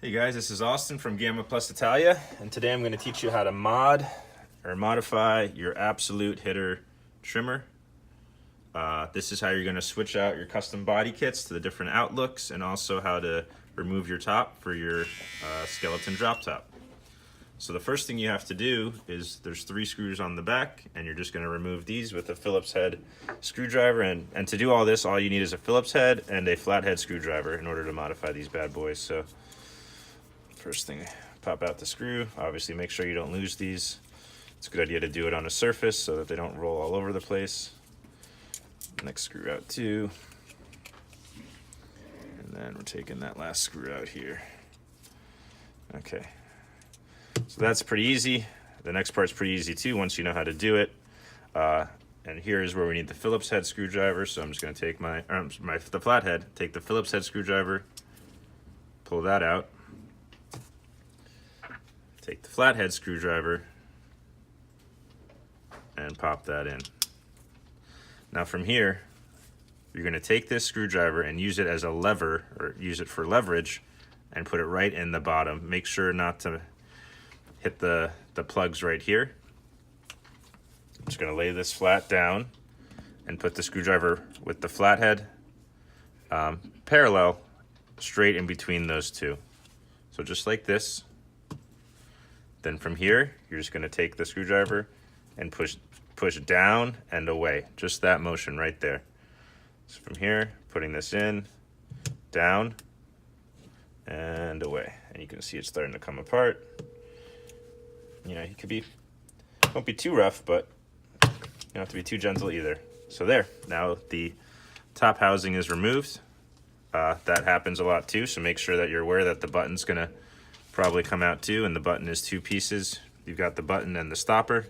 Hey guys, this is Austin from Gamma Plus Italia, and today I'm going to teach you how to mod or modify your absolute hitter trimmer. This is how you're going to switch out your custom body kits to the different outlooks, and also how to remove your top for your skeleton drop top. So the first thing you have to do is there's 3 screws on the back, and you're just going to remove these with a Phillips head screwdriver. And to do all this, all you need is a Phillips head and a flathead screwdriver in order to modify these bad boys. So first thing, pop out the screw. Obviously make sure you don't lose these. It's a good idea to do it on a surface so that they don't roll all over the place. Next screw out too. And then we're taking that last screw out here. Okay. So that's pretty easy. The next part's pretty easy too once you know how to do it. And here is where we need the Phillips head screwdriver. So I'm just going to take the flathead, take the Phillips head screwdriver, pull that out. Take the flathead screwdriver and pop that in. Now from here, you're going to take this screwdriver and use it as a lever, or use it for leverage, and put it right in the bottom. Make sure not to hit the plugs right here. I'm just going to lay this flat down and put the screwdriver with the flathead parallel straight in between those two. So just like this. Then from here, you're just going to take the screwdriver and push down and away. Just that motion right there. So from here, putting this in, down, and away. And you can see it's starting to come apart. You know, don't be too rough, but you don't have to be too gentle either. So there, now the top housing is removed. That happens a lot too, so make sure that you're aware that the button's going to probably come out too, and the button is 2 pieces. You've got the button and the stopper.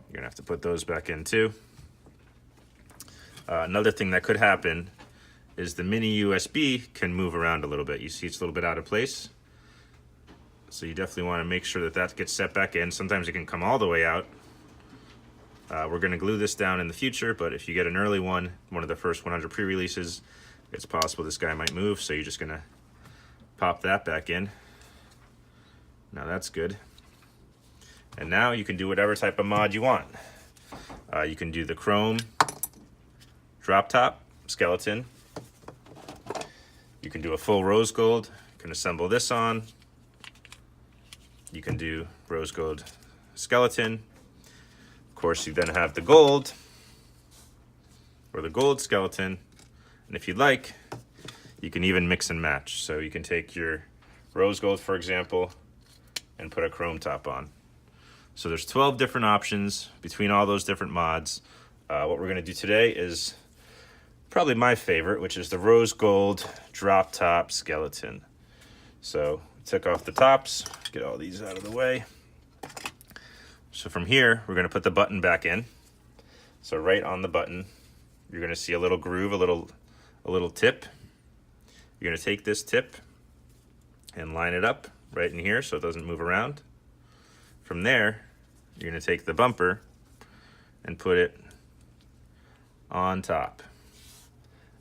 You're gonna have to put those back in too. Another thing that could happen is the mini USB can move around a little bit. You see it's a little bit out of place. So you definitely wanna make sure that that gets set back in. Sometimes it can come all the way out. We're gonna glue this down in the future, but if you get an early one of the first 100 pre-releases, it's possible this guy might move, so you're just gonna pop that back in. Now that's good. And now you can do whatever type of mod you want. You can do the chrome drop top skeleton. You can do a full rose gold. You can assemble this on. You can do rose gold skeleton. Of course, you then have the gold, or the gold skeleton. And if you'd like, you can even mix and match. So you can take your rose gold, for example, and put a chrome top on. So there's 12 different options between all those different mods. What we're gonna do today is probably my favorite, which is the rose gold drop top skeleton. So took off the tops, get all these out of the way. So from here, we're gonna put the button back in. So right on the button, you're gonna see a little groove, a little tip. You're gonna take this tip and line it up right in here so it doesn't move around. From there, you're gonna take the bumper and put it on top.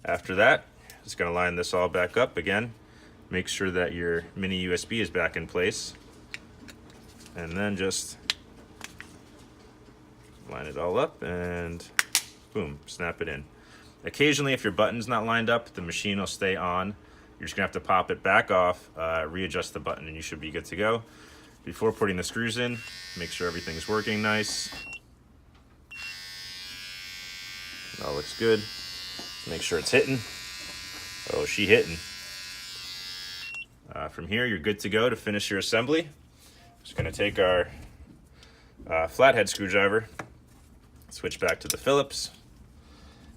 After that, just gonna line this all back up again. Make sure that your mini USB is back in place. And then just line it all up and boom, snap it in. Occasionally, if your button's not lined up, the machine will stay on. You're just gonna have to pop it back off, readjust the button, and you should be good to go. Before putting the screws in, make sure everything's working nice. It all looks good. Make sure it's hitting. Oh, she hitting. From here, you're good to go to finish your assembly. Just gonna take our flathead screwdriver, switch back to the Phillips.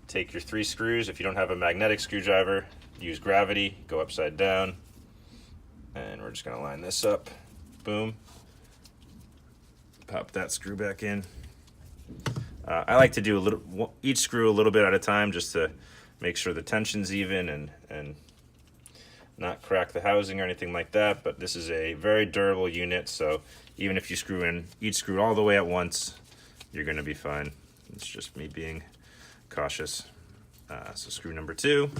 Take your 3 screws. If you don't have a magnetic screwdriver, use gravity, go upside down. And we're just gonna line this up. Boom. Pop that screw back in. I like to do each screw a little bit at a time just to make sure the tension's even and not crack the housing or anything like that. But this is a very durable unit, so even if you screw in each screw all the way at once, you're gonna be fine. It's just me being cautious. So screw number 2.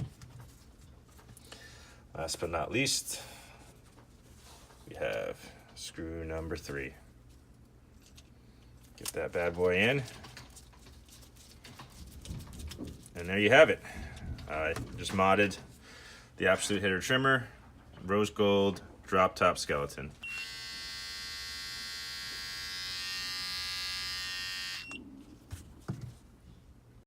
Last but not least, we have screw number 3. Get that bad boy in. And there you have it. I just modded the Absolute Hitter trimmer, rose gold drop top skeleton.